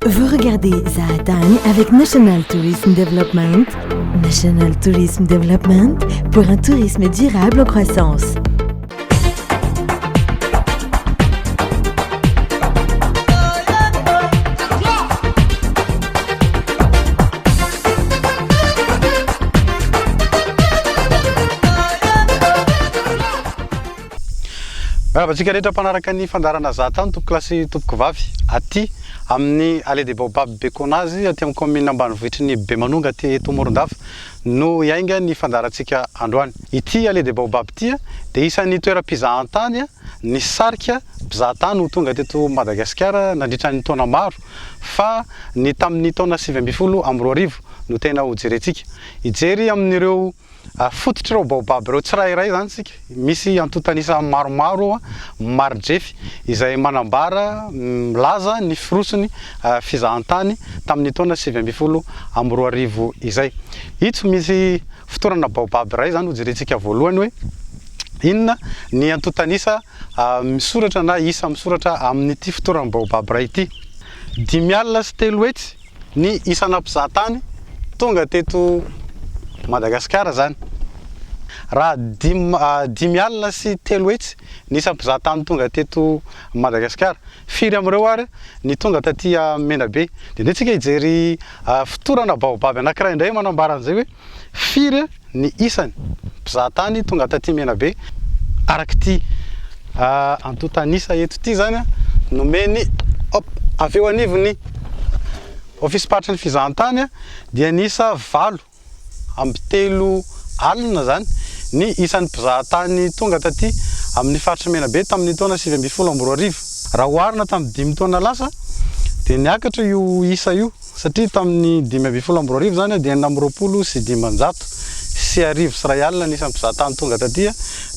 Vous regardez Zahatani avec National Tourism Development. National Tourism Development pour un tourisme durable en croissance. Tsika rehetra mpanaraka ny fandarana Zahatany tompoko klasy tompoko vavy aty amin'ny Allée des Baobabs Bekonazy aty amin'ny commune ambanivohitry ny Bemanonga aty eto Morondava no iainga ny fandarantsika androany. Ity Allée des Baobabs ity dia isan'ny toeram-pizahan-tany ny sarika mpizahatany ho tonga teto Madagasikara nandritra ny taona maro fa ny tamin'ny taona 2012 no tena ho jerentsika. Ijery amin'ireo fototra ireo baobab ireo tsirairay zany sika misy antotanisa maromaro marodrefy izay manambara milaza ny firosony fizahantany tamin'ny taona 2012 izay. Ito misy fotorana baobab iray zany ho jerentsika voalohany hoe inona ny antotanisa misoratra na isa misoratra amin'ity fotorana baobab iray ity. 5,3 hetsy ny isana mpizahatany tonga teto Madagasikara zany. Raha 5,3 hetsy ny isa mpizahatany tonga teto Madagasikara, firy amin'ireo ary ny tonga taty Menabe. Dia ndraitsika hijery fotorana baobab anankiray indray manambara an'izay hoe firy ny isany mpizahatany tonga taty Menabe. Arak'ity antotanisa eto ity zany nomeny avy eo anivony ofisy patry ny fizahantany dia nisa 7 alina zany ny isan'ny mpizahatany tonga taty amin'ny faritry Menabe tamin'ny taona 2012. Raha oharina tamin'ny 5 taona lasa dia niakatra io isa io satria tamin'ny 2012 zany dia 9,9 sy arivo sy ray alina ny isan'ny mpizahatany tonga taty.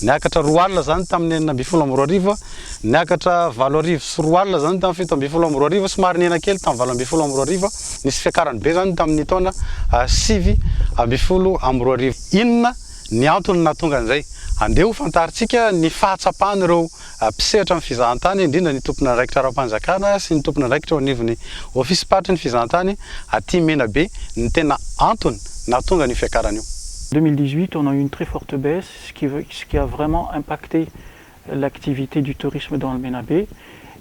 Niakatra 2 alina zany tamin'ny 2012, niakatra 7 arivo sy 2 alina zany tamin'ny 2012, somary nena kely tamin'ny 2012, nisy fiakarany be zany tamin'ny taona 2012. Inona ny antony nahatonga an'izay? Andeha ho fantaritsika ny fahatsapahany ireo mpisehatra amin'ny fizahantany, indrindra ny tompona andraikitra ara-panjakana sy ny tompona andraikitra ao anivon'ny ofisy patry ny fizahantany aty Menabe ny tena antony nahatonga ny fiakarany io. 2018, on a eu une très forte baisse, ce qui a vraiment impacté l'activité du tourisme dans le Ménabé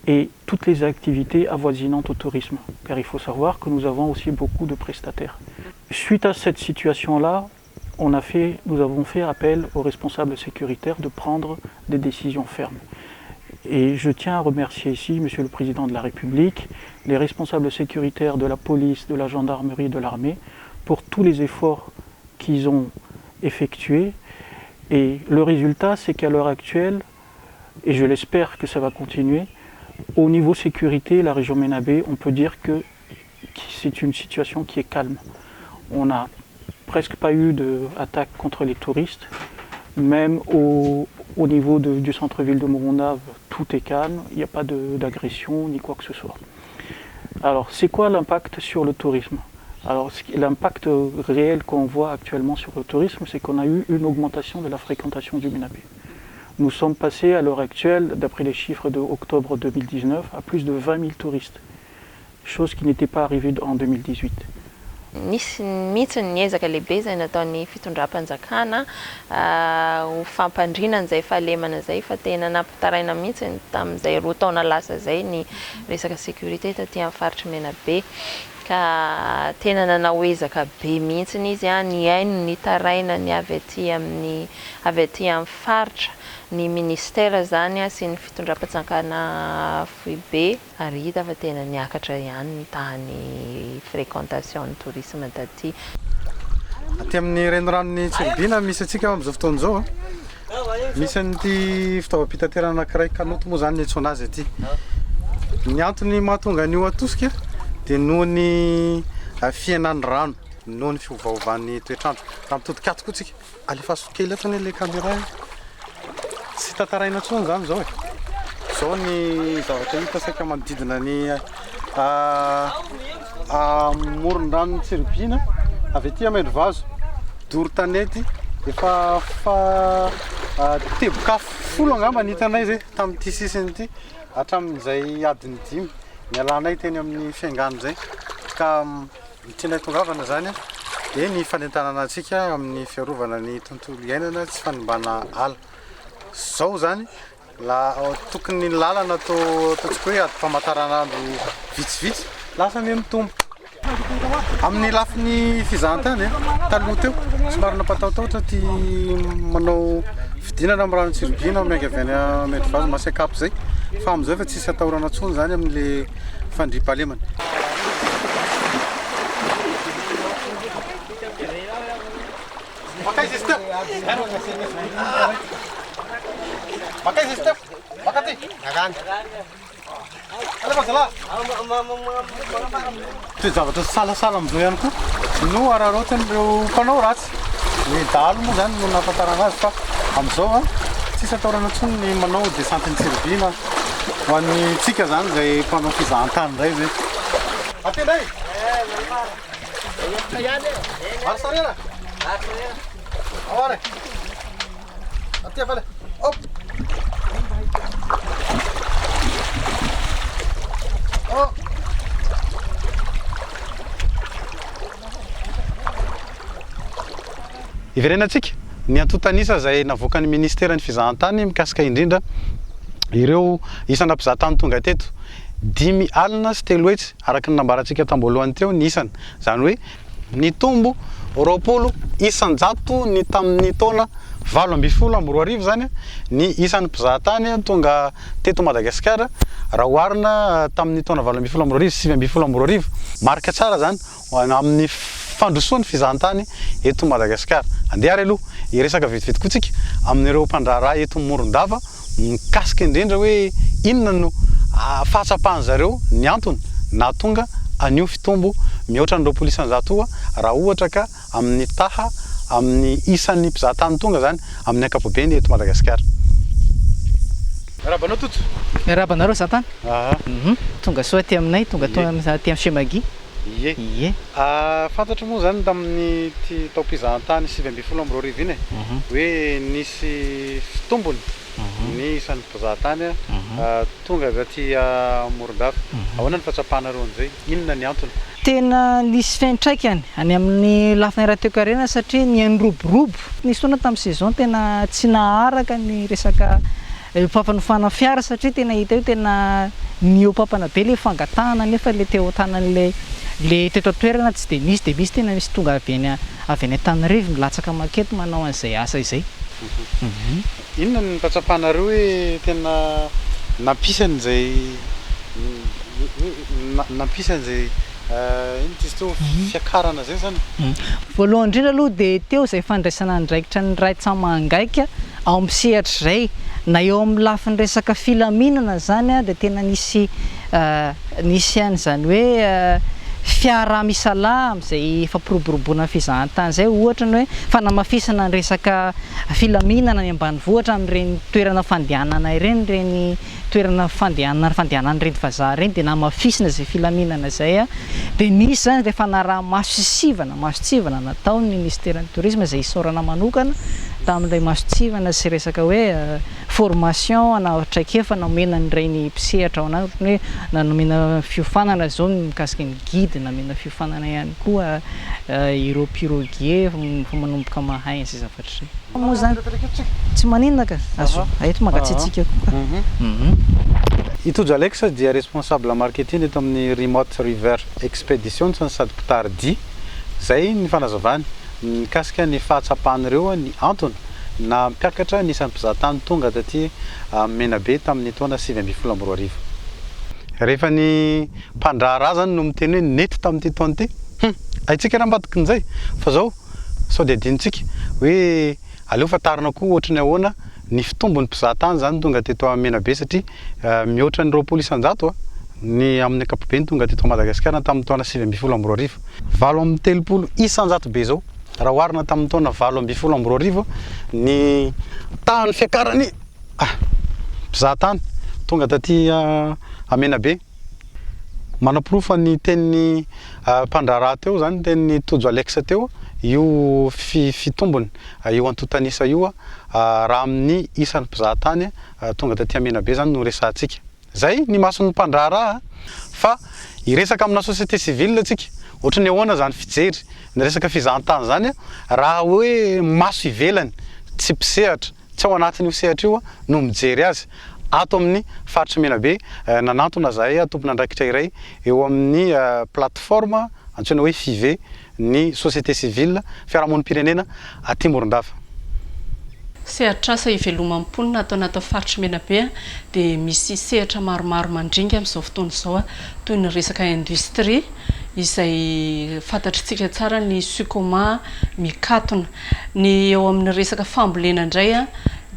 et toutes les activités avoisinantes au tourisme, car il faut savoir que nous avons aussi beaucoup de prestataires. Suite à cette situation-là, nous avons fait appel aux responsables sécuritaires de prendre des décisions fermes. Et je tiens à remercier ici Monsieur le Président de la République, les responsables sécuritaires de la police, de la gendarmerie, de l'armée, pour tous les efforts qu'ils ont effectués. Et le résultat, c'est qu'à l'heure actuelle, et je l'espère que ça va continuer, au niveau sécurité, la région Ménabé, on peut dire que c'est une situation qui est calme. On n'a presque pas eu d'attaque contre les touristes. Même au niveau du centre-ville de Morondava, tout est calme, il n'y a pas d'agression ni quoi que ce soit. Alors, c'est quoi l'impact sur le tourisme? Alors, l'impact réel qu'on voit actuellement sur le tourisme, c'est qu'on a eu une augmentation de la fréquentation du Ménabé. Nous sommes passés à l'heure actuelle, d'après les chiffres de octobre 2019, à plus de 20 000 touristes, chose qui n'était pas arrivée en 2018. Nisy mihitsy ny ezaka lehibe izay nataon'ny fitondram-panjakana ho fampandrina an'izay fahalemana izay fa tena nampitaraina mihitsy tamin'izay 2 taona lasa izay ny resaka sécurité taty amin'ny faritry Menabe ka tena nanao ezaka be mihitsy izy ny aino ny taraina ny avy aty amin'ny faritra ny ministère zany sy ny fitondram-panjakana foibe ary hita fa tena niakatra ihany ny tahany fréquentation ny tourisme taty. Aty amin'ny renoranon'ny Tsilobina misy atsika amin'izao fotoan'izao misy an'ity fitaovam-pitaterana anankiray kanoto moa zany antsoina azy aty. Ny antony mahatonga an'io atosika dia noho ny fiainan'ny rano, noho ny fiovaovan'ny toetrandro. Raha mitodikatoko koa tsika alefaso kely atsany ilay caméra tsy tantaraina intsony zany zao zao ny zavatra hita saika manodidina ny amoron-dranon'ny Tsilobina avy aty Maindrovazo, Dorotanety, efa teboka 10 angamba ny hitanay zay tamin'ity sisiny ity hatramin'izay adiny 5 Nialanay teny amin'ny fiangano zay ka mitsinay tongavana zany dia ny fanentanana antsika amin'ny fiarovana ny tontolo iainana tsy fanimbana ala. Zao zany la tokony ny lalana ataontsika hoe ady-pamantaranandro vitsivitsy lasa ny mitombo. Amin'ny lafiny fizahantany taloha teo somary napatahotahotra ty manao fidinana amin'ny rano tsiribina miainga avy any Medvazy Masekapy zay fa amin'izao efa tsisy atahorana tsony zany amin'le fandriam-pahalemana. Ty zavatra salasala amin'izao ihany koa no araraotin'ireo mpanao ratsy. Ny dalo moa zany no nahafantarana azy fa amin'izao tsisy atahorana tsony ny manao desantiny tsiribina ho an'ny tsika zany zay mpanao fizahantany indray zay. Atendray! Arsarena! Aware! Atia fale! Hop! Oh! Iverenantsika ny antotanisa zay navoakan'ny ministeran'ny fizahantany mikasika indrindra ireo isana mpizahatany tonga teto 5 alina sy 3 hetsy araka ny nambarantsika tamboalohany teo ny isany. Zany hoe ny tombo 20 isan-jato ny tamin'ny taona 2024 zany ny isan'ny mpizahatany tonga teto Madagasikara raha oharina tamin'ny taona 2024 sy 2024. Marika tsara zany amin'ny fandrosoan'ny fizahantany eto Madagasikara. Andeha ary aloha iresaka vetivety koa tsika amin'ireo mpandraharaha eto Morondava mikasika indrindra hoe inona no fahatsapahany zareo ny antony nahatonga anio fitombo mihoatra ny 20 isan-jato raha ohatra ka amin'ny taha amin'ny isan'ny mpizahatany tonga zany amin'ny ankapobeny eto Madagasikara. Rabanao Toto. Rabanareo Zatany. Tonga soa aty aminay, tonga aty amin'ny Chemagy. Ie. Fantatra moa zany tamin'ny tao-pizahantany 2024 iny hoe nisy fitombony ny isan'ny mpizahatany tonga aty Morondava. Ahoana ny fahatsapahanareo an'izay? Inona ny antony? Tena nisy fiantraikany any amin'ny lafiny ara-toe-karena satria ny androborobo nisy foana tamin'ny saison tena tsy naharaka ny resaka fampanofana fiara satria tena hita eo tena niopapana be le fangatahana nefa le teo tanan'le teto toerana tsy de misy tena misy tonga avy any Antananarivo milatsaka maketo manao an'izay asa izay. Inona ny fahatsapahanareo hoe tena nampisan'izay fiakarana zay zany? Voalohany indrindra aloha dia teo izay fandraisana andraikitra ny raitsa mangaika ao amin'ny sehatra izay na eo amin'ny lafiny resaka filaminana zany dia tena nisy an'izany hoe fiara misalama izay fampiroboroboana fizahantany zay ohatra ny hoe fanamafisana ny resaka filaminana ny ambanivohitra amin'ireny toerana fandehanana ireny reny toerana fandehanan'ireny vazaha ireny dia namafisina izay filaminana zay dia nisy zany rehefa masositsivana nataon'ny ministeran'ny tourisme izay isaorana manokana tamin'ilay masotsivana sy resaka hoe formation anaotraikefa nomena n'ireny mpisehatra ao anazy hoe nanomena fiofanana zao mikasika ny guide namena fiofanana ihany koa ireo piroguier manomboka mahay izay zavatra izay. Moa zany tsy maninona ka azo eto mangatsiatsika koa. Itojo Alex dia responsable marketing eto amin'ny Remote River Expedition sady mpitardy zay ny fanazavany mikasika ny fahatsapahan'ireo ny antony na mpiakatra ny isan'ny mpizahatany tonga taty Menabe tamin'ny taona 2024. Rehefa ny mpandraharaha zany no miteny hoe nety tamin'ity taona ty aitsika raha ambadiky an'izay fa zao sao dia adinitsika hoe aleo fatarina koa ohatry ny ahoana ny fitombon'ny mpizahatany zany tonga teto Menabe satria mihoatra ny 20 isan-jato ny amin'ny ankapobeny tonga teto Madagasikara tamin'ny taona 2024. 730 isan-jato be zao raha oharina tamin'ny taona 2024 ny tahany fiakarany mpizahatany tonga taty Menabe. Manampirofo ny tenin'ny mpandraharaha teo zany tenin'ny Tojo Alex teo io fitombony io antotanisa io raha amin'ny isan'ny mpizahatany tonga taty Menabe zany no resahantsika. zay ny mason'ny mpandraharaha fa iresaka amina société civile atsika ohatry ny ahoana zany fijery ny resaka fizahantany zany raha hoe maso ivelany tsy mpisehatra tsy ao anatin'io sehatra io no mijery azy ato amin'ny faritry Menabe nanantona zahay tompona andraikitra iray eo amin'ny plateforme antsoina hoe FIV ny société civile fiarahamonim-pirenena aty Morondava. Sehatra asa ivelomam-ponina atao anaty faritry Menabe dia misy sehatra maromaro mandringa amin'izao fotoana izao toy ny resaka industrie izay fantatritsika tsara ny Sukoma mikatona ny eo amin'ny resaka fambolena indray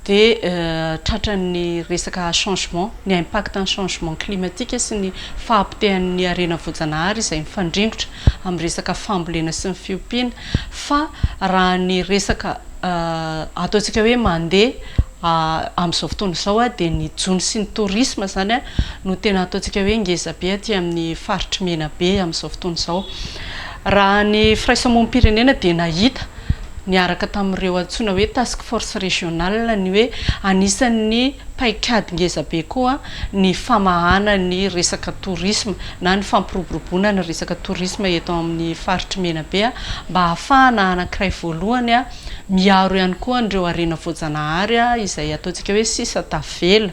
dia tratran'ny resaka changement ny impact en changement climatique sy ny fahampitehan'ny harena voajanahary izay mifandringotra amin'ny resaka fambolena sy ny fiompiana fa raha ny resaka ataontsika hoe mandeha amin'izao fotoana izao dia ny jony sy ny tourisme zany no tena ataontsika hoe ngeza be aty amin'ny faritry Menabe amin'izao fotoana izao. Raha ny firaisamonim-pirenena dia nahita niaraka tamin'ireo antsoina hoe task force régionale ny hoe anisan'ny paikady ngeza be koa ny famahana ny resaka tourisme na ny fampiroboroboana ny resaka tourisme eto amin'ny faritry Menabe mba ahafahana anankiray voalohany miaro ihany koa andreo harena voajanahary izay ataontsika hoe sisa tavela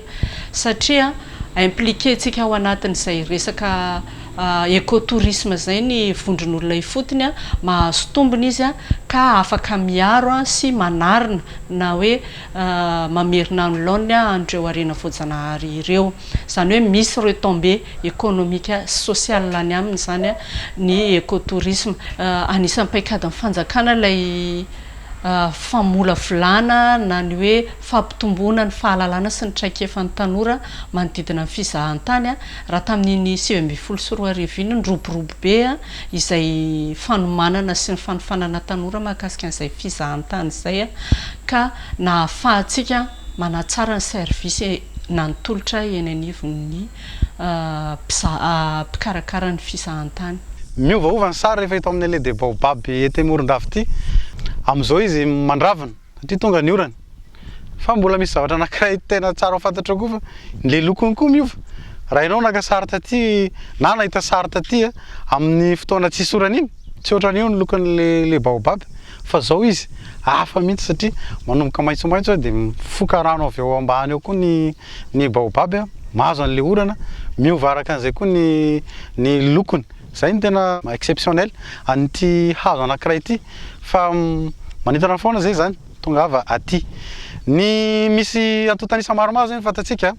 satria impliqué tsika ao anatin'izay resaka écotourisme zay ny vondron'olona ifotony mahazo tombony izy ka afaka miaro sy manarina na hoe mamerina ny laony andreo harena voajanahary ireo zany hoe misy retombée économique sociale any aminy zany ny écotourisme anisan'ny paikady amin'ny fanjakana ilay famola volana na ny hoe fampitomboana ny fahalalana sy ny traikefan'ny tanora manodidina ny fizahantany raha tamin'ny 2024 ny roborobo be izay fanomanana sy ny fanofanana tanora mahakasika an'izay fizahantany izay ka nahafahantsika manatsara ny service nantolotra eny anivon'ny mpikarakara ny fizahantany. Miovaova ny sary rehefa hita amin'ny allée des Baobab ety Morondava ity amizao izy mandravana satria tonga ny orana fa mbola misy zavatra anankiray tena tsara ho fantatra koa fa le lokony koa miova raha ianao naka sary taty na nahita sary taty amin'ny fotoana tsisy orana iny tsy ohatran'io ny lokon'le Baobab fa zao izy hafa mihitsy satria manomboka maitsomaitso dia mifoka rano avy eo ambany eo koa ny Baobab mahazo an'le orana miova araka an'izay koa ny lokony zay ny tena exceptionnel an'ity hazo anankiray ity fa manitana foana zay zany tonga ava aty ny misy antotanisa maromaro zany fantatsika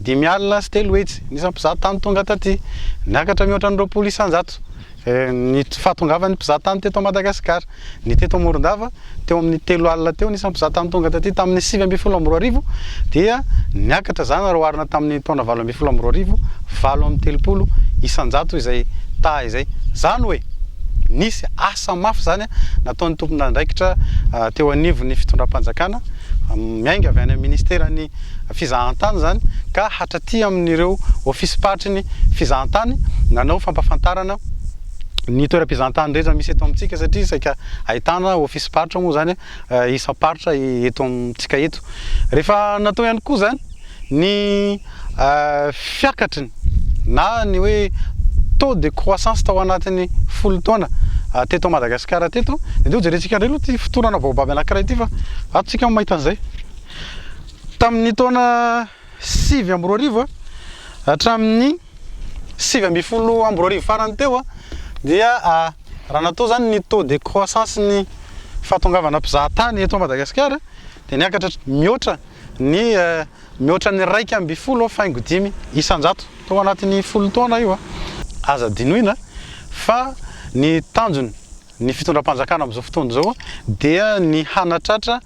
5 alina sy 3 hetsy nisy mpizahatany tonga taty niakatra mihoatra ny 20 isanjato ny fahatongavany mpizahatany teto Madagasikara ny teto Morondava teo amin'ny 3 alina teo nisy mpizahatany tonga taty tamin'ny 7 dia niakatra zany roarina tamin'ny taona 7 7 isanjato izay ta izay zany hoe nisy asa mafy zany nataon'ny tompona andraikitra teo anivon'ny fitondram-panjakana miainga avy any ministère-ny fizahantany zany ka hatraty amin'ireo office patry ny fizahantany nanao fampafantarana ny toeram-pizahantany rehetra misy eto amintsika satria saika ahitana office patry moa zany isam-paritra eto amintsika eto rehefa natao ihany koa zany ny fiakatriny na ny hoe taux de croissance tao anatin'ny 10 taona teto Madagasikara teto dia jerentsika indray aloha ty fotorana Baobab anankiray ty fa atsika mahita an'izay tamin'ny taona 20 hatramin'ny 20 farany teo dia raha natao zany ny taux de croissance ny fahatongavana mpizahatany eto Madagasikara dia niakatra mihoatra ny 2.5 isanjato tao anatin'ny 10 taona io aza dinoina fa ny tanjony ny fitondram-panjakana amin'izao fotoana zao dia ny hanatratra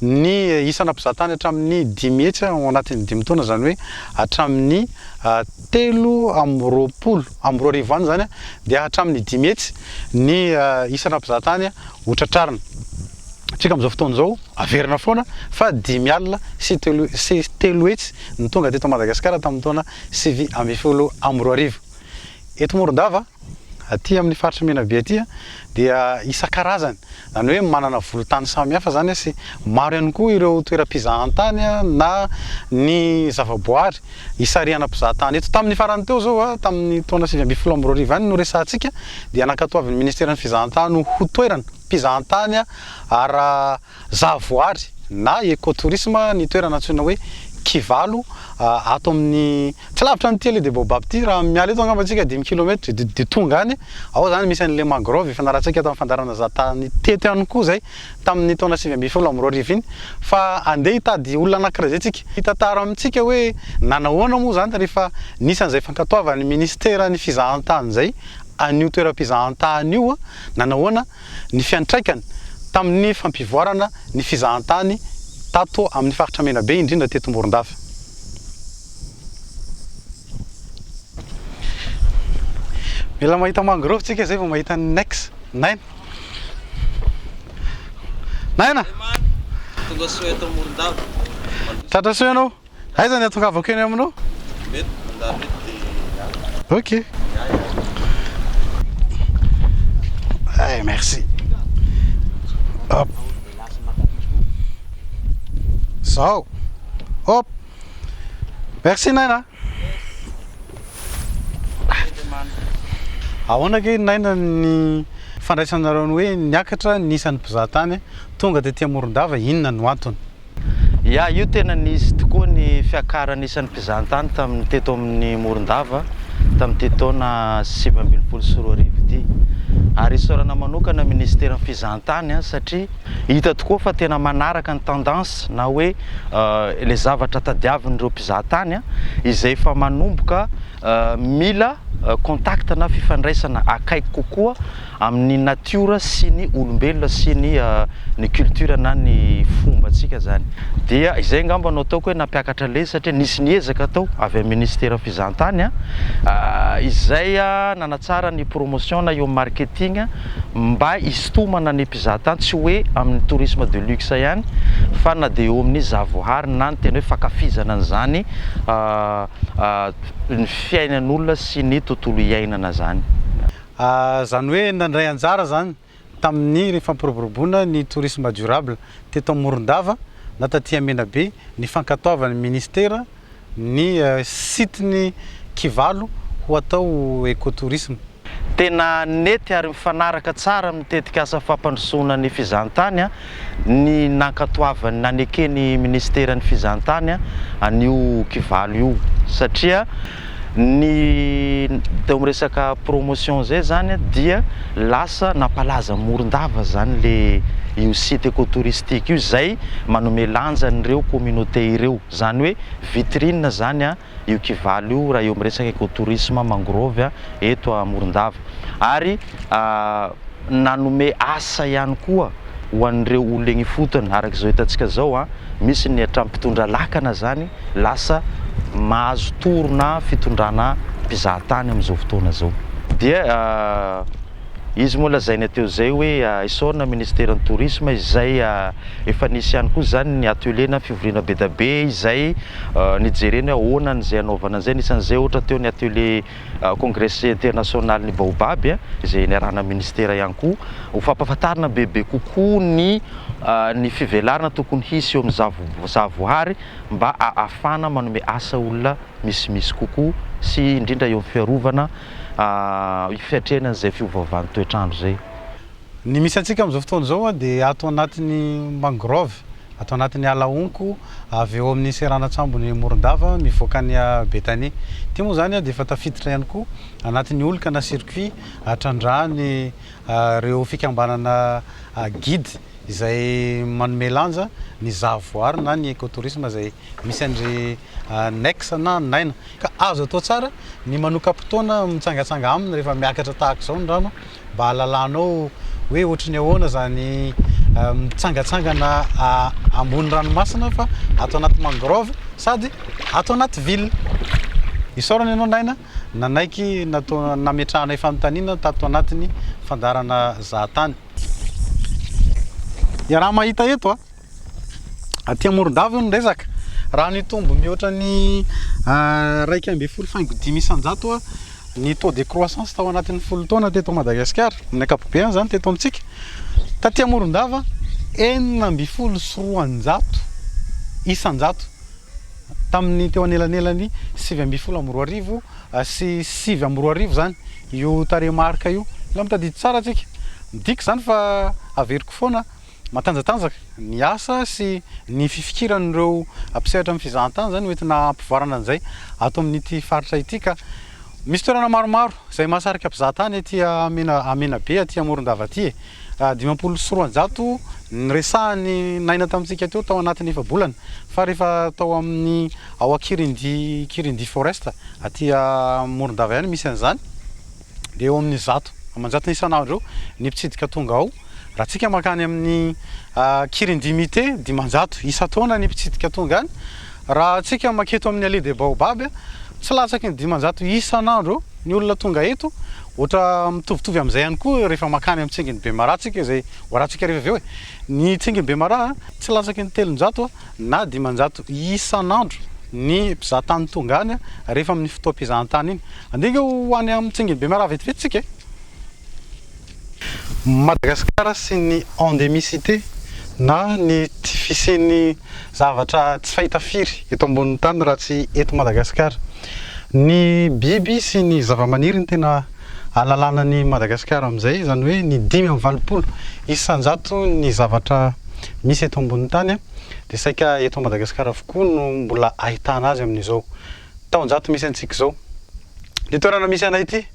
ny isana mpizahatany hatramin'ny 5 hetsy ao anatin'ny 5 taona zany hoe hatramin'ny 3.20 any zany dia hatramin'ny 5 hetsy ny isana mpizahatany hotratrarina tsika amin'izao fotoana zao averina foana fa 5 alina sy 3 hetsy ny tonga teto Madagasikara tamin'ny taona 7 eto Morondava aty amin'ny faritra Menabe aty dia isan-karazany, zany hoe manana volotany samihafa zany sy maro ihany koa ireo toeram-pizahan-tany na ny zavaboary isariana mpizahatany eto. Tamin'ny farany teo zao tamin'ny taona 2012 any no resahantsika dia nankatoavin'ny ministera ny fizahan-tany ho toerana mpizahan-tany ara zavoary na écotourisme ny toerana antsoina hoe Kivalo ato amin'ny tsy lavitra ny Télé de Baobab ty raha miala eto angamba antsika 10 km de tonga any ao zany misy an'le mangrove efa naratsika tamin'ny fandarana zahatany teto ihany koa zay tamin'ny taona 2012 iny fa andeha hitady olona anankiray zay tsika hitantara amintsika hoe nanahoana moa zany rehefa nisy an'izay fankatoavan'ny ministera ny fizahan-tany zay an'io toeram-pizahan-tany io nanahoana ny fiantraikany tamin'ny fampivoarana ny fizahan-tany tato amin'ny faritra Menabe indrindra teto Morondava. Mila mahita mangrove tsika zay vao mahita nex naina tonga soa eto Morondava. Tratra soa ianao aiza ny atongavako eny aminao? Mety mandalo mety. Ok. Merci. Hop. Zo. Hop. Merci Naina. Ahoana ke Naina ny fandraisanareo ny hoe niakatra nisan'ny mpizahatany tonga tetỳ Morondava inona no antony? Ya io tena nisy tokoa ny fiakarana isan'ny mpizahatany tamin'ny teto amin'ny Morondava tamin'ny taona 2024 ity. Ary isorana manokana ministera ny fizahan-tany satria hita tokoa fa tena manaraka ny tendance na hoe le zavatra tadiavin'ireo mpizahatany izay fa manomboka mila contact na fifandraisana akaiky kokoa amin'ny natiora sy ny olombelona sy ny culture na ny fombatsika zany. Dia izay ngamba no ataoko hoe nampiakatra le satria nisy niezaka tao avy amin'ny ministera fizahan-tany izay nanatsara ny promotion na eo marketing mba istomana ny mpizahatany tsy hoe amin'ny tourisme de luxe ihany fa na dia eo amin'ny zavoary na ny tena hoe fakafizana an'izany ny fiainan'olona sy ny tontolo iainana zany. Zany hoe nandray anjara zany tamin'ny fampiroboroboana ny tourisme durable teto Morondava na taty Menabe ny fankatoavan'ny ministera ny site ny Kivalo ho atao écotourisme. Tena nety ary mifanaraka tsara mitetika asa fampandrosoana ny fizahan-tany ny nankatoavany nanekeny ministera ny fizahan-tany an'io Kivalo io satria ny teo miresaka promotion zay zany dia lasa nampalaza Morondava zany le io site écotouristique io zay manome lanja an'ireo communauté ireo zany hoe vitrine zany io Kivalo io raha eo miresaka écotourisme mangrove eto a Morondava ary nanome asa ihany koa ho an'ireo olona egny fotony araka zao hitantsika zao misy ny hatrampitondra lakana zany lasa mahazo torona fitondrana mpizahatany amin'izao fotoana zao. Dia izy moa lazaina teo zay hoe isorana ministera ny tourisme izay efa nisy ihany koa zany ny atelier na fivoriana be da be izay nijerena hoe ahoana n'izay anaovana an'izay nisan'izay ohatra teo ny atelier congrès international ny Baobab izay niarahana ministera ihany koa ho fampahafantarana bebe kokoa ny fivelarana tokony hisy eo amin'ny zavoary mba ahafana manome asa olona misimisy kokoa sy indrindra eo amin'ny fiarovana fiatrena zay fiovaovan'ny toetrandro zay. Ny misy antsika amin'izao fotoana zao dia ato anatin'ny mangrove, ato anatin'ny alaonko avy eo amin'ny seranatsambo-ny Morondava mivoaka ny Betany. Ty moa zany dia efa tafiditra ihany koa anatin'ny olika na circuit atrandrahany reo fikambanana guide izay manome lanja ny zavoary na ny écotourisme zay misy andry nex na naina ka azo atao tsara ny manoka-potoana mitsangatsanga aminy rehefa miakatra tahaka zao ny rano mba halalanao hoe ohatry ny ahoana zany mitsangatsangana ambony ranomasina fa ato anaty mangrove sady ato anaty ville. Isorana ianao Naina nanaiky natao nametrahana fanontaniana tato anatiny fandarana zahatany. Ya raha mahita eto aty Morondava ny resaka raha ny tombo mihoatra ny 1.5 isanjato ny taux de croissance tao anatin'ny folo taona teto Madagasikara amin'ny ankapobeny zany teto amintsika taty Morondava 4.3 isan-jato tamin'ny teo anelanelany 7.2 sy 7.2 zany io taremarka io la mitadidy tsara atsika midika zany fa averiko foana matanjatanjaka ny asa sy ny fifikiran'ireo ampisehatra amin'ny fizahantany zany hoentina ampivarana an'izay ato amin'ity faritra ity ka misy toerana maromaro izay mahasarika mpizahatany aty Menabe aty Morondava aty 5.3 niresahany naina tamintsika teo tao anatin'ny efa-bolana fa rehefa tao amin'ny ao Kirindi Forest aty Morondava ihany misy an'izany dia eo amin'ny 100 amanjatony isan'andro eo ny mpitsidika tonga ao raha tsika makany amin'ny Kirindimité 500 isa-taona ny mpitsidika tonga any raha tsika maketo amin'ny Allée des Baobab tsy latsaky ny 500 isan'andro ny olona tonga eto ohatra mitovitovy amin'izay ihany koa rehefa makany amin'ny Tsinginy Bemaraha tsika izay hoaratsika rehefa avy eo ny Tsinginy Bemaraha tsy latsaky ny 300 na 500 isan'andro ny mpizahatany tonga any rehefa amin'ny fotoam-pizahantany iny andinga ho any amin'ny Tsinginy Bemaraha vetivetsika Madagasikara sy ny endémicité na ny tsy fisian'ny zavatra tsy fahita firy eto ambonin'ny tany raha tsy eto Madagasikara ny biby sy ny zavamaniry ny tena alalànan'ny Madagasikara amin'izay zany hoe ny 5.20 isan-jato ny zavatra misy eto ambonin'ny tany dia saika eto Madagasikara avokoa no mbola ahitana azy amin'izao taon-jato misy antsika zao ny toerana misy anay ity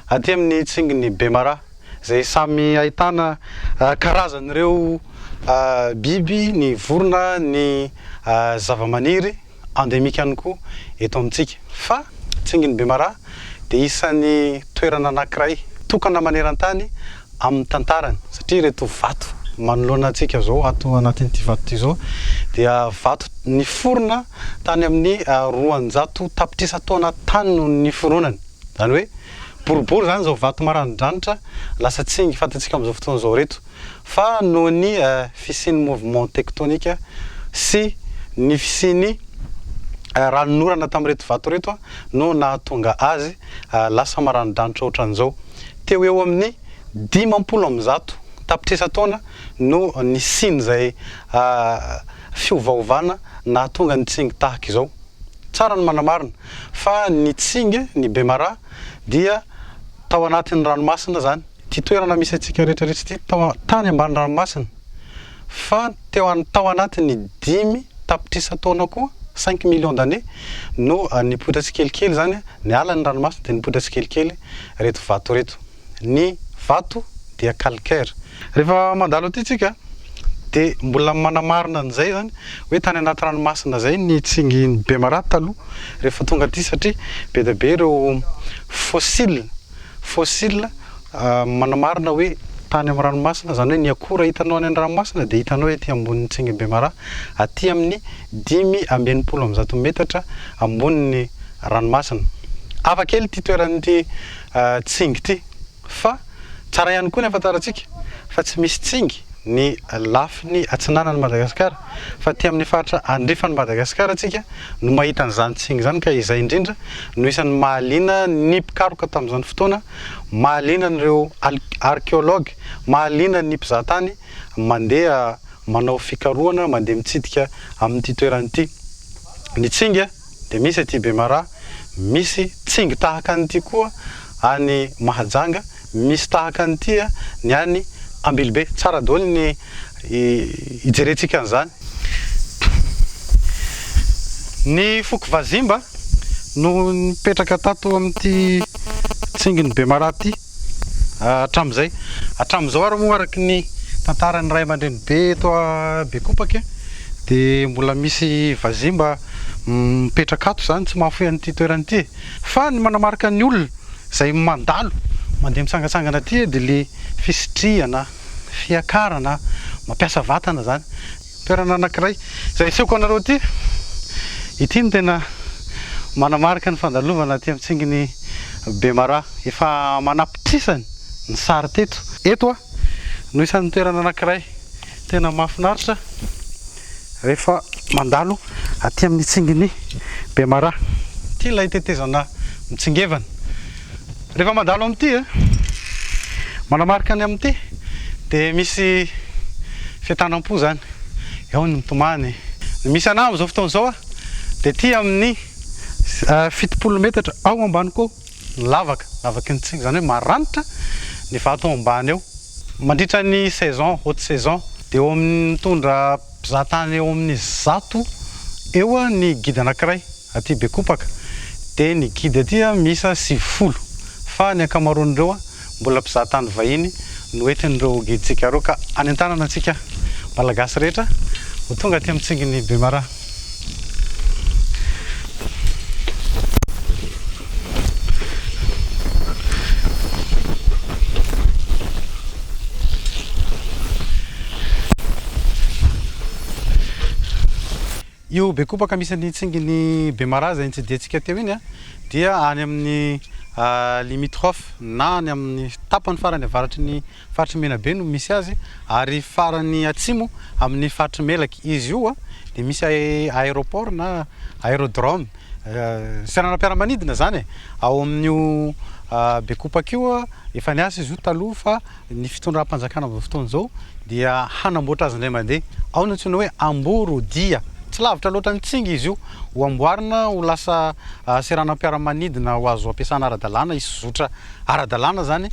aty amin'ny Tsinginy Bemaraha izay samy ahitana karazan'ireo biby ny vorona ny zavamaniry endémique ihany koa eto amintsika fa Tsinginy Bemaraha dia isan'ny toerana anankiray tokana maneran-tany amin'ny tantarany satria ireto vato manoloana antsika zao ato anatin'ity vato ity zao dia vato niforona tany amin'ny 200 tapitrisa taona tany no niforonany zany hoe boribory zany zao vato maranidranitra lasa tsingy fantatsika amin'izao fotoana zao reto fa noho ny fisian'ny mouvement tectonique sy ny fisian'ny ranonorana tamin'ireto vato reto no nahatonga azy lasa maranidranitra ohatran'izao teo eo amin'ny 10 tapitrisa taona no ny siny zay fiovaovana nahatonga ny tsingy tahaka izao tsara ny manamarina fa ny tsingy ny Bemaraha dia tao anatin'ny ranomasina zany ty toerana misy atsika rehetrarehetra ty tany ambany ranomasina fa tao anatin'ny 10 tapitrisa taona koa 5 millions d'années no nipoitra tsikelikely zany ny ala ny ranomasina dia nipoitra tsikelikely reto vato reto ny vato dia calcaire rehefa mandalo aty tsika dia mbola manamarina an'izay zany hoe tany anaty ranomasina zay ny Tsinginy Bemaraha taloha rehefa tonga aty satria be dia be ireo fossile manamarina hoe tany amin'ny ranomasina zany hoe ny akora hitanao any ranomasina dia hitanao aty ambonin'ny Tsinginy Bemaraha aty amin'ny 5.90 metatra ambonin'ny ranomasina hafa kely ty toeran'ity tsingy ty fa tsara ihany koa ny afantarantsika fa tsy misy tsingy ny lafiny atsinanan'ny Madagasikara fa ty amin'ny faritra andrefan'ny Madagasikara atsika no mahita an'izany tsingy zany ka izay indrindra no isan'ny mahaliana ny mpikaroka tamin'izany fotoana mahaliana n'ireo archéologue mahaliana ny mpizahatany mandeha manao fikarohana mandeha mitsidika amin'ity toeran'ity ny tsingy dia misy aty Bemaraha misy tsingy tahaka an'ity koa any Mahajanga misy tahaka an'ity ny any Ambilobe tsara daholo ny ijerentsika an'izany ny foko vazimba no nipetraka tato amin'ity Tsinginy Bemaraha ty hatramin'izao ary moa araky ny tantarany ray aman-dreny be eto Bekopaka dia mbola misy vazimba mipetraka ato zany tsy mahafoy an'ity toeran'ity fa ny manamarika ny olona izay mandalo mandeha mitsangatsangana aty dia le fisitriana fiakarana mampiasa vatana zany toerana anankiray izay iseko anareo ity no tena manamarika ny fandalovana aty amin'ny Tsinginy Bemaraha efa manapitrisany ny sary teto eto no isan'ny toerana anankiray tena mahafinaritra rehefa mandalo aty amin'ny Tsinginy Bemaraha ty ilay tetezana mitsingevana rehefa mandalo am'ty manamarika ny am'ty de misy fiatanam-po zany eo ny mitomany misy anambo zao fotoana zao de ty amin'ny 70 metatra ao ambany koa lavaka ny tsing zany hoe maranitra ny vato ambany eo mandritra ny saison haute saison de eo amin'ny mitondra mpizahatany eo amin'ny 100 eo ny guide anankiray aty Bekopaka de ny guide aty misa 90 fa ny ankamaroan'ireo mbola mpizahatany vahiny no entin'ireo guidetsika reo ka any an-tanana antsika malagasy rehetra ho tonga aty amitsinginy Bemara. Io Bekopaka misy ny tsinginy Bemara zay nitsiditsika teo iny dia any amin'ny limitrophe na any amin'ny tapany farany avaratry ny faritry Menabe no misy azy ary farany atsimo amin'ny faritry Melaky izy io de misy aéroport na aérodrome seranam-piaramanidina zany ao amin'io Bekopaka io efa niasa izy io taloha fa ny fitondram-panjakana amin'izao fotoana zao dia hanamboatra azy indray mandeha ao no antsoina hoe Amborodia tsy lavitra loatra mitsingy izy io ho amboarina ho lasa seranam-piaramanidina ho azo ampiasana ara-dalàna isy zotra ara-dalàna zany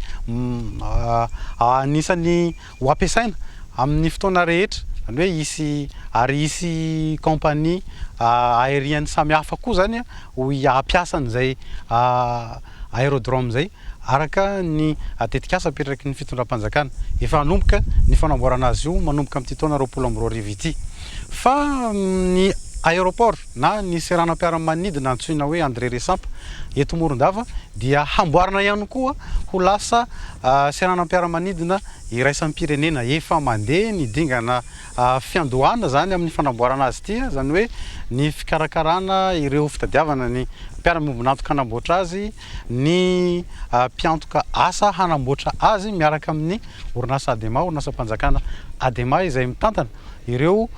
anisany ho ampiasaina amin'ny fotoana rehetra zany hoe isy compagnie aérienne samihafa koa zany ho ampiasana zay aérodrome zay araka ny tetikasa apetraky ny fitondram-panjakana efa hanomboka ny fanamboarana azy io manomboka amin'ny taona 2022 ity fa ny aéroport na ny seranam-piaramanidina antsoina hoe André Resampa eto Morondava dia hamboarina ihany koa ho lasa seranam-piaramanidina iraisam-pirenena efa mandeha ny dingana fiandohana zany amin'ny fanamboarana azy ity zany hoe ny fikarakarana ireo fitadiavana ny mpiara-miombonantoka hanamboatra azy ny mpiantoka asa hanamboatra azy miaraka amin'ny orinasa ADEMA orinasam-panjakana ADEMA izay mitantana ireo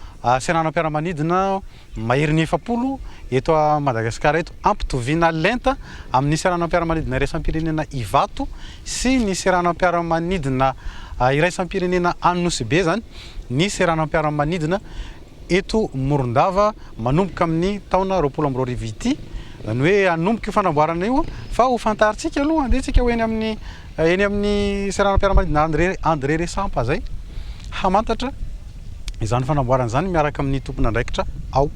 seranam-piaramanidina mahery 70 eto Madagasikara eto ampitoviana lenta amin'ny seranam-piaramanidina iraisam-pirenena Ivato sy ny seranam-piaramanidina iraisam-pirenena Anosy-be zany ny seranam-piaramanidina eto Morondava manomboka amin'ny taona 2022 ity zany hoe hanomboka io fanamboarana io fa ho fantaritsika aloha andehantsika ho eny amin'ny seranam-piaramanidina André Resampa zay hamantatra izany fanamboarana zany miaraka amin'ny tompona andraikitra ao.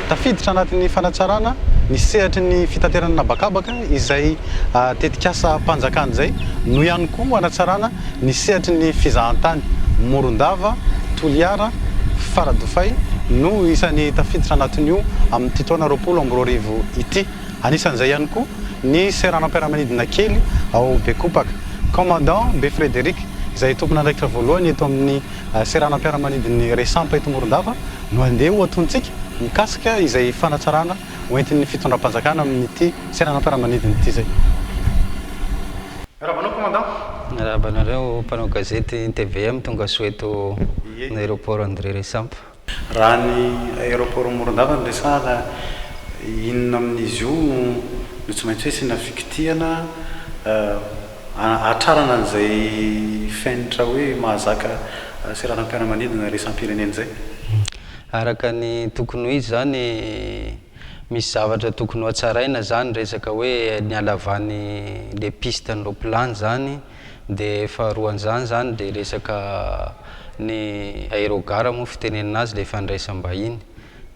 Tafiditra anatin'ny fanatsarana ny sehatry ny fitaterana bakabaka izay tetikasa mpanjakana zay no ihany koa anatsarana ny sehatry ny fizahantany Morondava, Toliara, Faradofay no isan'ny tafiditra anatin'io amin'ny taona 2022 ity anisan'izay ihany koa ny seranam-piaramanidina kely ao Bekopaka commandant B Frédéric izay tompona andraikitra voalohany eto amin'ny seranam-piaramanidiny Resampa eto Morondava no andeha ho atontsika mikasika izay fanatsarana hoentin'ny fitondram-panjakana amin'ity seranam-piaramanidina ity zay. Rabanao commandant. Rabanareo mpanao gazety TVM tonga soeto ny aéroport André Resampa. Raha ny aéroport Morondava no resahana inona amin'izy io no tsy maintsy hoe sina fikitihana atrarana an'izay fenitra hoe mahazaka seranam-piaramanidina resam-pirenena zay. Araka ny tokony ho izy zany misy zavatra tokony ho hatsaraina zany resaka hoe ny alavany le piste ny ropilany zany de faharoan'izany zany de resaka ny aérogare moa fitenenina azy le fandraisam-bahiny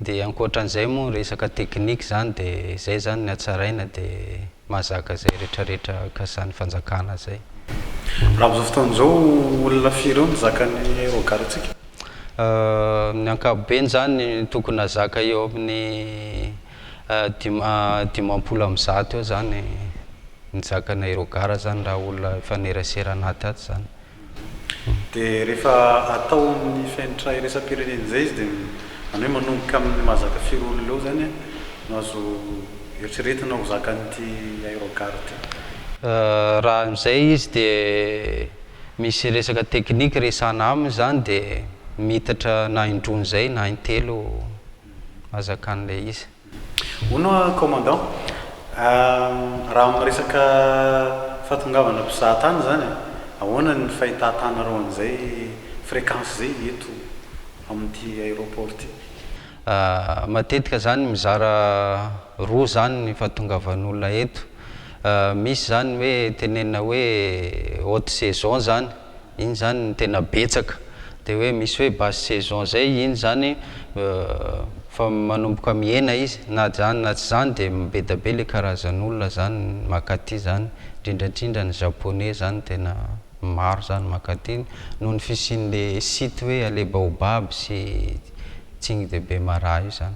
de ankoatran'izay moa resaka teknika zany de zay zany ny hatsaraina de mahazaka zay rehetrarehetra kasan'ny fanjakana zay. Raha amin'izao fotoan'izao olona firy eo nizaka ny aérogare atsika? Ny ankapobeny zany tokony hazaka eo amin'ny 50 eo zany nizaka ny aérogare zany raha olona fanerasera anaty aty zany. De rehefa atao amin'ny fenitra iraisam-pirenena zay izy de zany hoe manomboka amin'ny mahazaka firy olona eo zany no azo eritreretinao zakan'ity aérogare ty raha am'izay izy dia misy resaka teknika resana aminy zany dia mitatra na indrony zay na intelo azakan'ilay izy. Ono commandant raha amin'ny resaka fahatongavana mpizahatany zany ahoana ny fahitatanareo an'izay fréquence zay eto amin'ity aéroport ty? Matetika zany mizara roa zany ny fahatongavan'olona eto. Misy zany hoe tenenina hoe haute saison zany, iny zany ny tena betsaka. Dia hoe misy hoe basse saison zay, iny zany fa manomboka miena izy, na zany na tsy zany dia mibeda be le karazan'olona zany makaty zany, indrindrandrindra ny japonais zany tena maro zany makaty noho ny fisian'le site hoe ale baobab sy Tsingy de Bemaraha io zany.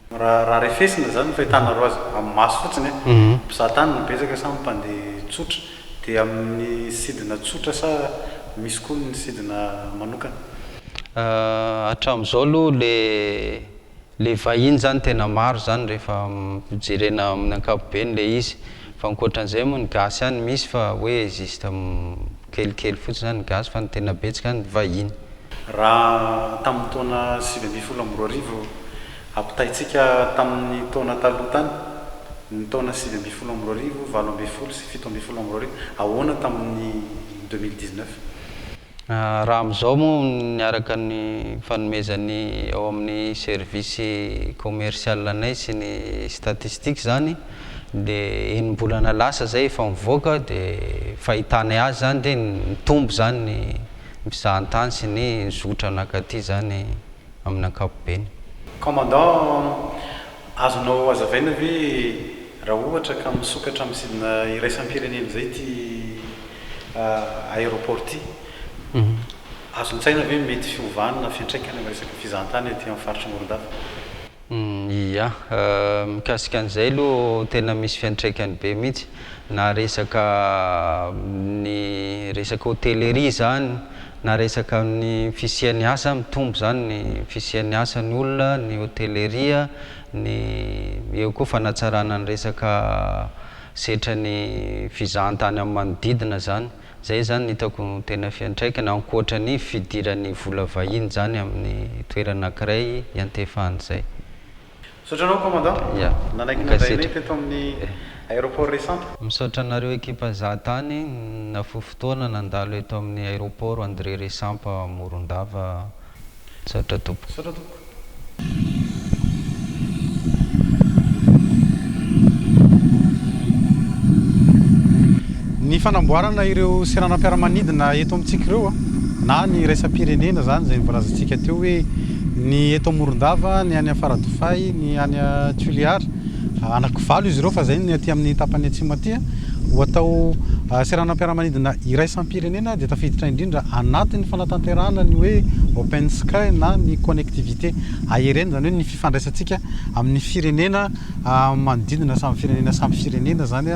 Raha refesina zany fahitanareo azy amin'ny maso fotsiny mpizahatany no betsaka sa mpandeha tsotra, dia amin'ny sidina tsotra sa misy koa ny sidina manokana? Hatramin'izao aloha le vahiny zany tena maro zany rehefa jerena amin'ny ankapobeny le izy, fa ankoatran'izay moa ny gasy ihany misy fa hoe juste kelikely fotsiny zany ny gasy fa ny tena betsaka ny vahiny. Raha tamin'ny taona 2012 ampitaitsika tamin'ny taona taloha tany, ny taona 2012, 2012 sy 2017, ahoana tamin'ny 2019? Raha amin'izao moa niaraka ny fanomezany ao amin'ny service commercial anay sy ny statistique zany, dia enim-bolana lasa zay efa mivoaka dia fahitana azy zany dia mitombo zany ny mpizahatany sy ny zotra anakaty zany amin'ny ankapobeny. Commandant, azonao hazavaina hoe raha ohatra ka misokatra amin'ny sidina iraisam-pirenena zay ty aéroport ty, azon-tsaina hoe mety fiovana fiantraikany amin'ny resaka fizahatany aty amin'ny faritry Morondava? Ia, mikasika an'izay aloha tena misy fiantraikany be mihitsy, na resaka ny resaka hôtellerie zany, na resaka ny fisian'ny asa mitombo zany ny fisian'ny asan'ny olona, ny hôtellerie, ny eo koa fanatsarana ny resaka setra ny fizahantany amin'ny manodidina zany. Zay zany hitako tena fiantraikany ankoatra ny fidiran'ny vola vahiny zany amin'ny toerana anankiray iantefany zay. Sotranao commandant? Ia. Nanaiky nandainay teto amin'ny aéroport récent? Misaotra anareo ekipa zahatany, nafoy fotoana nandalo eto amin'ny aéroport André Resampa Morondava. Misaotra tompo. Misaotra tompo. Ny fanamboarana ireo seranam-piaramanidina eto amintsika ireo na ny raisam-pirenena zany zay nivolazantsika teo hoe ny eto Morondava, ny any Faradofay, ny any Tuiliary, anankivalo izy ireo fa zay ny aty amin'ny tapany atsimo aty ho atao seranam-piaramanidina iraisam-pirenena dia tafiditra indrindra anatin'ny fanatanterahana ny hoe open sky na ny connectivité aérienne, zany hoe ny fifandraisantsika amin'ny firenena manodidina samy firenena zany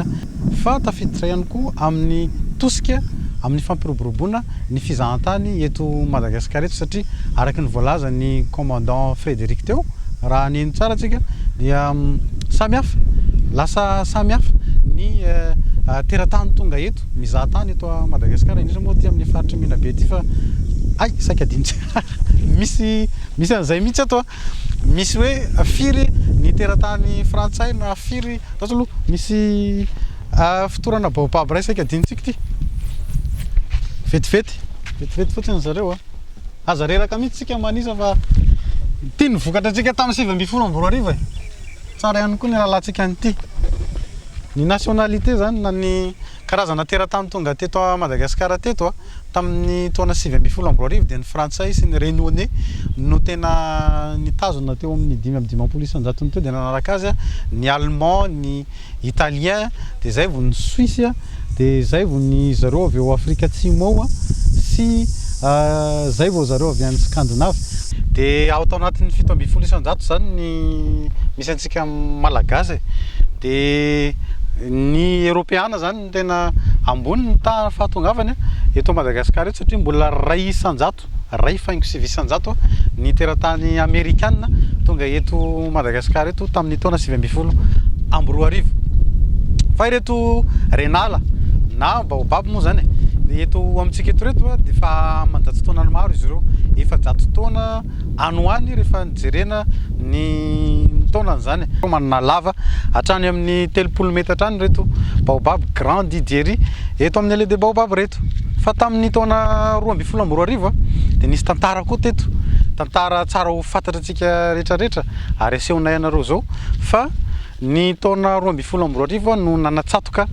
fa tafiditra ihany koa amin'ny tosika amin'ny fampiroboroboana ny fizahantany eto Madagasikara eto, satria araky ny voalaza ny commandant Frédéric teo, raha neny tsara tsika dia samihafa, lasa samihafa ny teratany tonga eto mizahatany eto Madagasikara, indrindra moa ty amin'ny faritra Menabe aty fa ay saika adinitsy misy an'izay mihitsy ato, misy hoe firy ny teratany frantsay na firy tato aloha misy fitorana baobab ray saika adinitsika ty vetivety fotsiny zareo aza reraka mihitsy tsika manisa fa ty nivokatra tsika tamin'ny 2012 tsara ihany koa ny rahalatsika an'ity ny nationalité zany na ny karazana teratany tonga teto Madagasikara teto tamin'ny taona 2012 dia ny frantsay sy ny renoné no tena nitazona teo amin'ny 5 isanjato teo dia nanaraka azy ny allemand, ny italien, dia zay vo ny suisse, dia zay vo ny zareo avy eo Afrika Atsimo ao sy zay vo zareo avy any Scandinave. Dia ao tao anatin'ny 7 isanjato zany ny misy antsika malagasy, dia ny Europeana zany tena ambony ny fahatongavany eto Madagasikara eto, satria mbola ray isanjato, ray faingo sivy isanjato ny teratany Amerikanina tonga eto Madagasikara eto tamin'ny taona 2012. amby 2 arivo. Fa ireto renala na baobab moa zany de eto amintsika eto reto de fa mandatsy taona maro izy ireo, efa jato taona anoany rehefa nijerena ny taonany zany. Manana lava hatrany amin'ny 30 metatra hatrany reto baobab grand didiery eto amin'ny allée des baobab reto. Fa tamin'ny taona 2012 de nisy tantara koa teto, tantara tsara ho fantatratsika rehetrarehetra ary asehonay anareo zao fa ny taona 2012 no nanatsatoka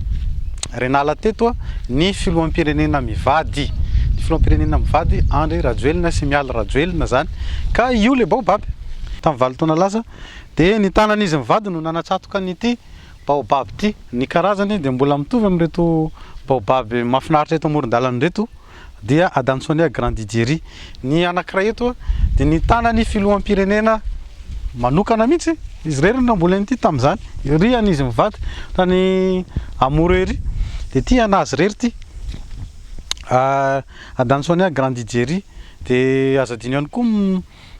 renala teto ny filoham-pirenena mivady, ny filoham-pirenena mivady Andry Rajoelina sy Miala Rajoelina zany, ka io le baobab tamin'ny 20 taona lasa de ny tanan'izy mivady no nanatsatoka nyty baobab ty. Ny karazany de mbola mitovy amin'reto baobab mahafinaritra eto amoron-dalana reto dia Adansonia Grand Didiery. Ny anankiray eto de ny tanany filoham-pirenena manokana mihitsy izy rerina mbola nyty tamin'izany ry an'izy mivady tany Amorery de ty anazy rery ty Adansonia Grand Didiery. De azadino ihany koa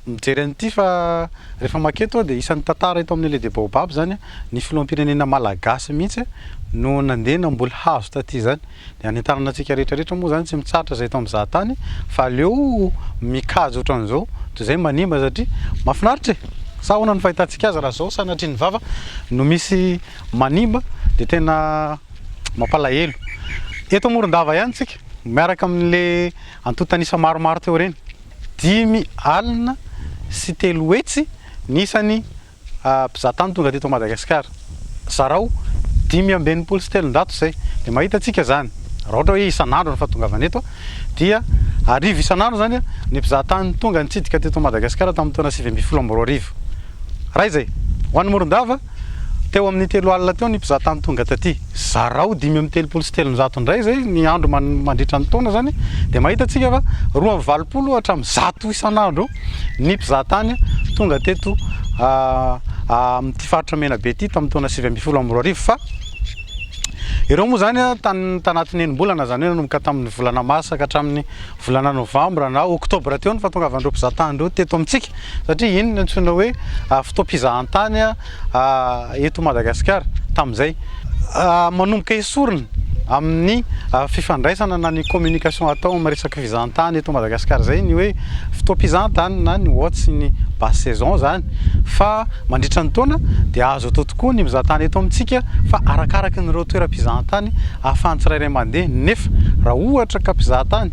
mijery an'ity fa rehefa maketo de isan'ny tantara eto amin'ny allée des baobab zany ny filoham-pirenena malagasy mihitsy no nandeha namboly hazo taty zany. De anentanana antsika rehetrarehetra moa zany tsy mitsatra zay eto amin'ny zahatany fa aleo mikazo ohatran'izao toy izay manimba satria mahafinaritra sa ahoana ny fahitantsika azy raha zao sanatria ny vava no misy manimba de tena mampalahelo. Eto Morondava ihany tsika miaraka amin'le antotanisa maromaro teo reny 5 alina sy 3 hetsy nisany mpizahatany tonga teto Madagasikara. Zarao 580 sy 300 zay de mahita atsika zany raha ohatra hoe isan'andro ny fahatongavana eto dia arivo isan'andro zany ny mpizahatany tonga nitsidika teto Madagasikara tamin'ny taona 2012. Raha izay ho an'ny Morondava teo amin'ny 3 alina teo ny mpizahatany tonga taty. Zarao 580 sy 300 ndray zay ny andro mandritra ny taona zany de mahita atsika fa 220 hatramin'ny 100 isan'andro ny mpizahatany tonga teto amin'ny faritra Menabe ty tamin'ny taona 2012 fa ireo moa zany tanatin'ny enim-bolana zany hoe nanomboka tamin'ny volana mars ka hatramin'ny volana novambra na oktobra teo ny fahatongavandreo mpizahatany reo teto amintsika satria iny antsoina hoe fotoam-pizahantany eto Madagasikara tamin'izay manomboka esorina amin'ny fifandraisana na ny communication atao amin'ny resaka fizahantany eto Madagasikara zay ny hoe fotoam-pizahantany na ny haute sy ny basse saison zany. Fa mandritra ny taona de azo atao tokoa ny mizahantany eto amintsika fa arakaraka nyreo toeram-pizahantany ahafahany tsirairay mandeha. Nefa raha ohatra ka mpizahantany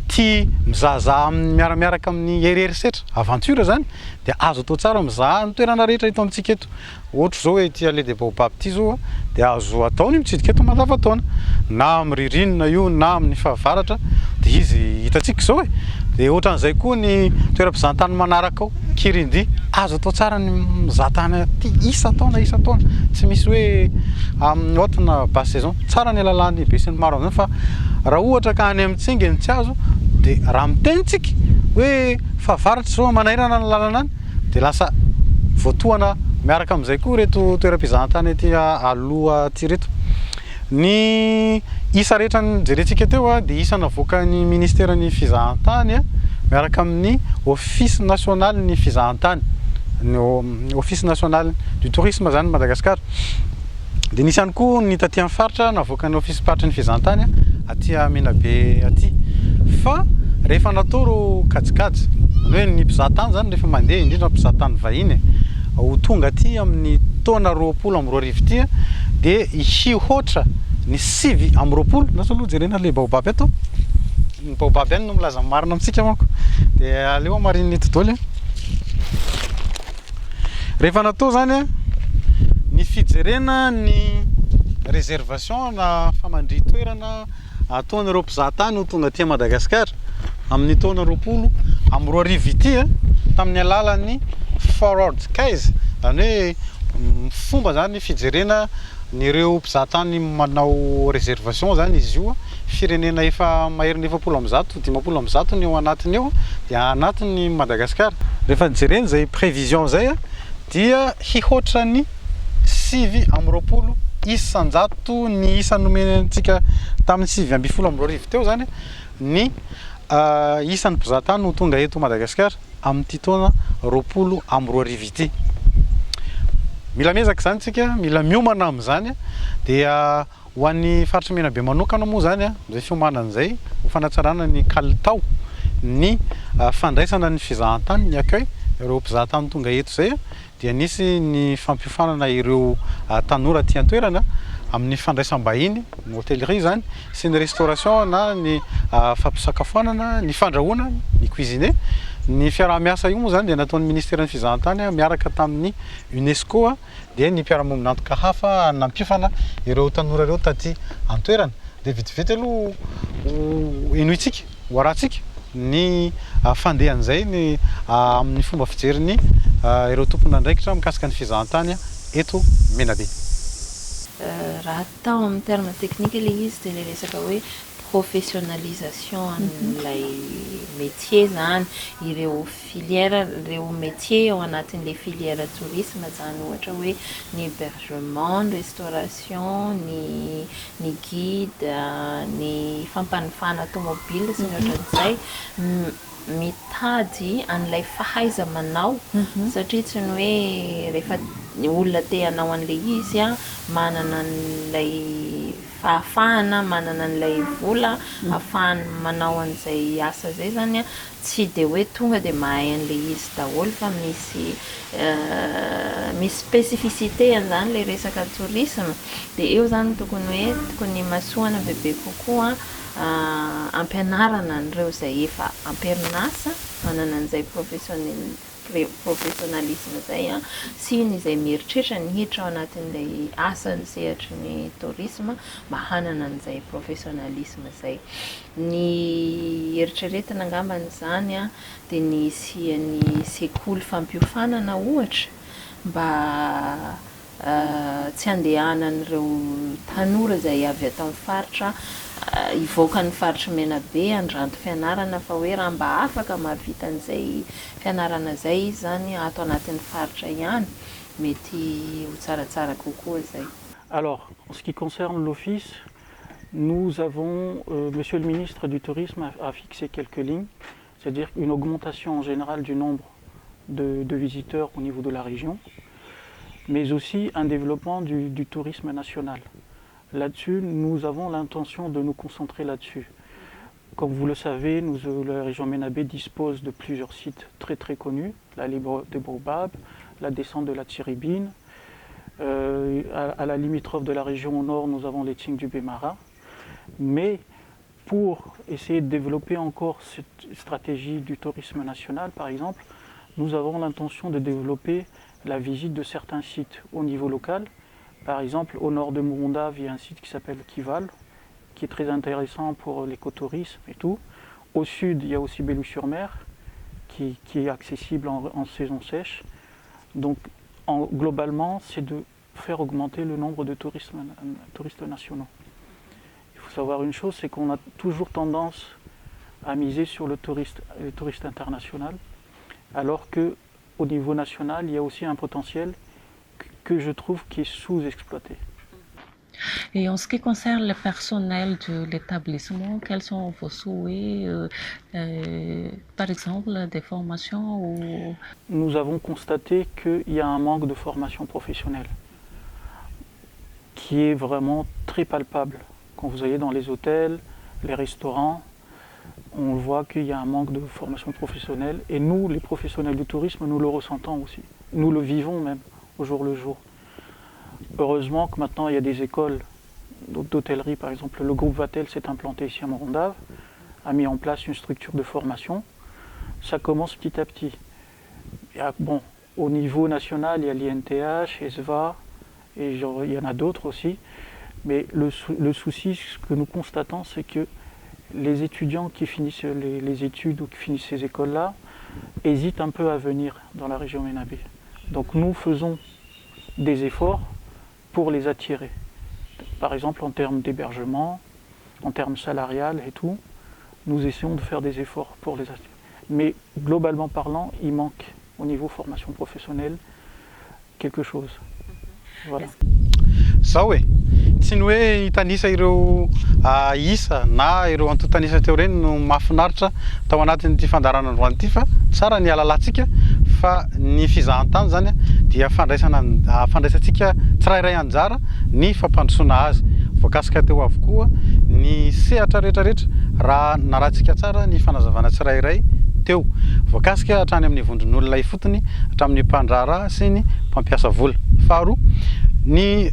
tia mizahazaha amin'ny miaramiaraka amin'ny herihery aventure zany de azo atao tsara mizaha ny toerana rehetra eto amintsika eto. Ohatra zao hoe ty allée des baobab ty zao de azo atao ny mitsidika eto mandavan-taona na amin'ny ririnina io na amin'ny fahavaratra de izy hitatsika zao de ohatran'izay koa ny toeram-pizahantany manaraka ao Kirindi azo atao tsara ny mizahantany ty isa taona tsy misy hoe amin'ny haute na basse saison tsara ny alalany be sy ny maro am'izany. Fa raha ohatra ka any amin'ny tsingany tsy azo de raha mitenitsika hoe fahavaratra zao manahirana ny lalana any de lasa voatoana miaraka amin'izay koa reto toeram-pizahantany ety aloha ty reto. Ny isa rehetra nijerentsika teo de isa navoakan'ny ministeran'ny fizahantany miaraka amin'ny office national ny fizahantany, ny office national du tourisme zany Madagasikara. De nisy ihany koa ny taty amin'ny faritra navoakan'ny office faritra ny fizahantany aty Menabe aty. Fa rehefa natao ro kajikajy hoe ny mpizahatany zany rehefa mandeha indrindra mpizahatany vahiny ho tonga aty amin'ny taona 20 ty de hihoatra ny 7 nasa aloha jerena le baobab eto. Ny baobab ihany no milaza marina amintsika manko de aleo mariny eto daholo. Rehefa natao zany ny fijerena ny réservation na famandri-toerana ataon'ireo mpizahatany ho tonga aty Madagasikara amin'ny taona 20 ity tamin'ny alalan'ny forward case zany hoe fomba zany fijerena nyreo mpizahatany manao réservation zany izy io firenena efa maheriny 750 ny ao anatiny eo de anatiny Madagasikara. Rehefa jerena zay prévision zay dia hihoatra ny 720 isan-jato ny isa nomenantsika tamin'ny 720 teo zany ny isan'ny mpizahatany ho tonga eto Madagasikara amin'ity taona 20 ity. mila mezaka zany tsika mila miomana am'zany dia ho an'ny faritra Menabe manokana moa zany zay fiomanana zay ho fanatsarana ny kalitao ny fandraisana ny fizahantany ny accueil ireo mpizahatany tonga eto zay dia nisy ny fampiofanana ireo tanora ty an-toerana amin'ny fandraisam-bahiny ny hôtellerie zany sy ny restauration na ny fampisakafoanana ny fandrahoana ny cuisiner ny fiaraha-miasa io moa zany dia nataon'ny ministère ny fizahantany miaraka tamin'ny UNESCO dia ny mpiara-monina antoka hafa nampiofana ireo tanora ireo taty an-toerana dia vitivity aloha inoitsika hoaratsika ny fandehan'izay ny amin'ny fomba fijeriny ireo tompona andraikitra mikasika ny fizahantany eto Menabe. Raha atao amin'ny terme technique ilay izy dia ilay resaka hoe professionnalisation an'ilay métier zany ireo filière ireo métier ao anatin'ilay filière tourisme zany ohatra hoe ny hébergement, ny restauration, ny guide, ny fampanofana automobile sy ny ohatran'izay mitady an'ilay fahaiza manao satria tsy ny hoe rehefa olona te hanao an'ilay izy manana an'ilay fahafahana manana an'ilay vola ahafahany manao an'izay asa zay zany tsy de hoe tonga de mahay an'ilay izy daholo fa misy spécificité an'izany le resaka tourisme de eo zany tokony masoana bebe kokoa ampianarana an'ireo zay efa amperinasa manana an'izay professionnalisme zay sy ny izay mieritreritra ny hiditra ao anatin'ilay asany sehatry ny tourisme mba hanana an'izay professionnalisme zay ny eritreretina angambany zany dia ny isian'ny sekoly fampiofanana ohatra mba tsy andehanan'ireo tanora zay avy atao amin'ny faritra ivoaka ny faritra Menabe andranto fianarana fa hoe raha mba afaka mahavita an'izay fianarana zay izy zany ato anatin'ny faritra ihany mety ho tsaratsara kokoa zay. Alors, en ce qui concerne l'office, nous avons, Monsieur le ministre du Tourisme a fixé quelques lignes, c'est-à-dire une augmentation en général du nombre de visiteurs au niveau de la région, mais aussi un développement du tourisme national. Là-dessus, nous avons l'intention de nous concentrer là-dessus. Comme vous le savez, la région Menabe dispose de plusieurs sites très très connus, la Libre des Baobabs, la descente de la Tsiribine. À la limitrophe de la région au nord, nous avons les Tsing du Bémara. Mais pour essayer de développer encore cette stratégie du tourisme national, par exemple, nous avons l'intention de développer la visite de certains sites au niveau local. Par exemple, au nord de Morondave, il y a un site qui s'appelle Kival, qui est très intéressant pour l'écotourisme et tout. Au sud, il y a aussi Bellu-sur-Mer, qui est accessible en saison sèche. Donc, globalement, c'est de faire augmenter le nombre de touristes nationaux. Il faut savoir une chose, c'est qu'on a toujours tendance à miser sur les touristes internationaux, alors qu'au niveau national, il y a aussi un potentiel que je trouve qui est sous-exploité. Et en ce qui concerne le personnel de l'établissement, quels sont vos souhaits, par exemple, des formations ou... Nous avons constaté qu'il y a un manque de formation professionnelle qui est vraiment très palpable. Quand vous allez dans les hôtels, les restaurants, on voit qu'il y a un manque de formation professionnelle. Et nous, les professionnels du tourisme, nous le ressentons aussi. Nous le vivons même au jour le jour. Heureusement que maintenant il y a des écoles d'hôtellerie, par exemple le groupe Vatel s'est implanté ici à Morondave, a mis en place une structure de formation. Ça commence petit à petit. Bon, au niveau national, il y a l'INTH, ESVA, et il y en a d'autres aussi. Mais le souci, ce que nous constatons, c'est que les étudiants qui finissent les études ou qui finissent ces écoles-là hésitent un peu à venir dans la région Menabe. Donc nous faisons des efforts pour les attirer. Par exemple en termes d'hébergement, en termes salarial et tout, nous essayons de faire des efforts pour les attirer. Mais globalement parlant, il manque au niveau formation professionnelle quelque chose. Voilà. Ça oui. Tsy ny hoe hitanisa ireo isa na ireo antotanisa teo reny no mahafinaritra tao anatin'ity fandarana androany ity fa tsara ny alalatsika fa ny fizahantany zany dia fandraisantsika tsirairay anjara ny fampandrosoana azy voakasika teo avokoa ny sehatra rehetrarehetra raha narahantsika tsara ny fanazavana tsirairay teo voakasika hatrany amin'ny vondron'olona ifotony hatramin'ny mpandrara sy ny mpampiasa vola. Faharoa ny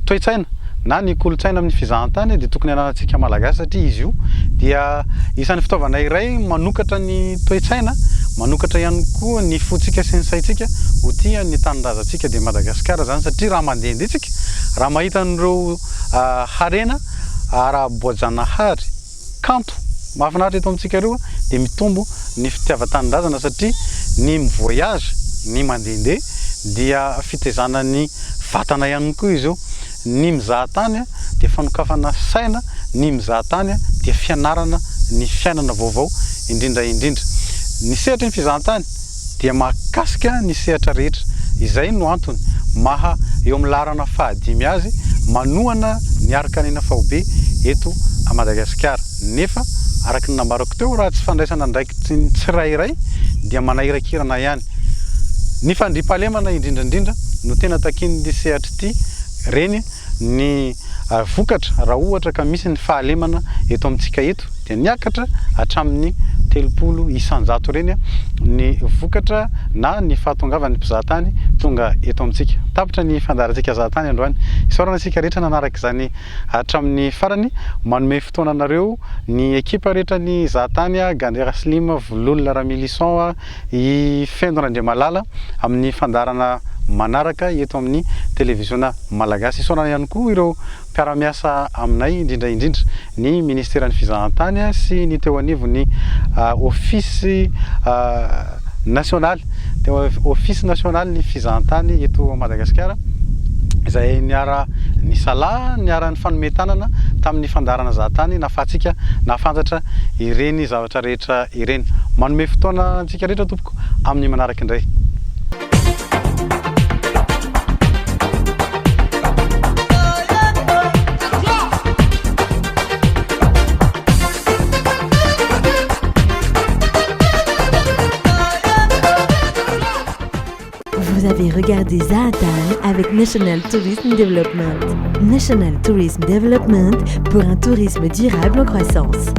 toe-tsaina na ny kolotsaina amin'ny fizahantany dia tokony ananantsika malagasy satria izy io dia isan'ny fitaovana iray manokatra ny toe-tsaina, manokatra ihany koa ny fotsika sy ny saitsika ho tia ny tanindrazantsika dia Madagasikara zany satria raha mandehandetsika raha mahita an'ireo harena ara-boajanahary kanto mahafinaritra eto amintsika ireo dia mitombo ny fitiava-tanindrazana satria ny mivoyage ny mandehandeha dia fitaizana ny vatana ihany koa izy io. Ny mizahatany dia fanokafana saina, ny mizahatany dia fianarana ny fiainana vaovao indrindra. Ny sehatra ny fizahantany dia mahakasika ny sehatra rehetra. Izay no antony maha eo amin'ny laharana fahadimy azy manohana ny arakanina fahobe eto a Madagasikara. Nefa araka ny nambarako teo raha tsy fandraisana ndraiky tsirairay dia manahirakirana ihany. Ny fandriampahalemana indrindrandrindra no tena takin'ny sehatra ity reny ny vokatra raha ohatra ka misy ny fahalemana eto amintsika eto dia niakatra hatramin'ny 30 isanjato reny ny vokatra na ny fahatongavan'ny mpizahatany tonga eto amintsika. Tapitra ny fandaharantsika zahatany androany. Isaorana antsika rehetra nanaraka izany hatramin'ny farany manome fotoana anareo ny ekipa rehetra ny zahatany Gandera Slim, Vololona Ramilison, i Fendona Andriamalala amin'ny fandaharana manaraka eto amin'ny televisiona malagasy. Isaorana ihany koa ireo mpiara-miasa aminay indrindra ny ministeran'ny fizahantany sy ny teo anivo ny office national office national ny fizahantany eto Madagasikara izay niara ny sala niara ny fanometanana tamin'ny fandaharana zahatany nafahatsika nafantatra ireny zavatra rehetra ireny. Manome fotoana antsika rehetra tompoko amin'ny manaraka indray. Vous avez regardé Zahatan avec National Tourism Development. National Tourism Development pour un tourisme durable en croissance.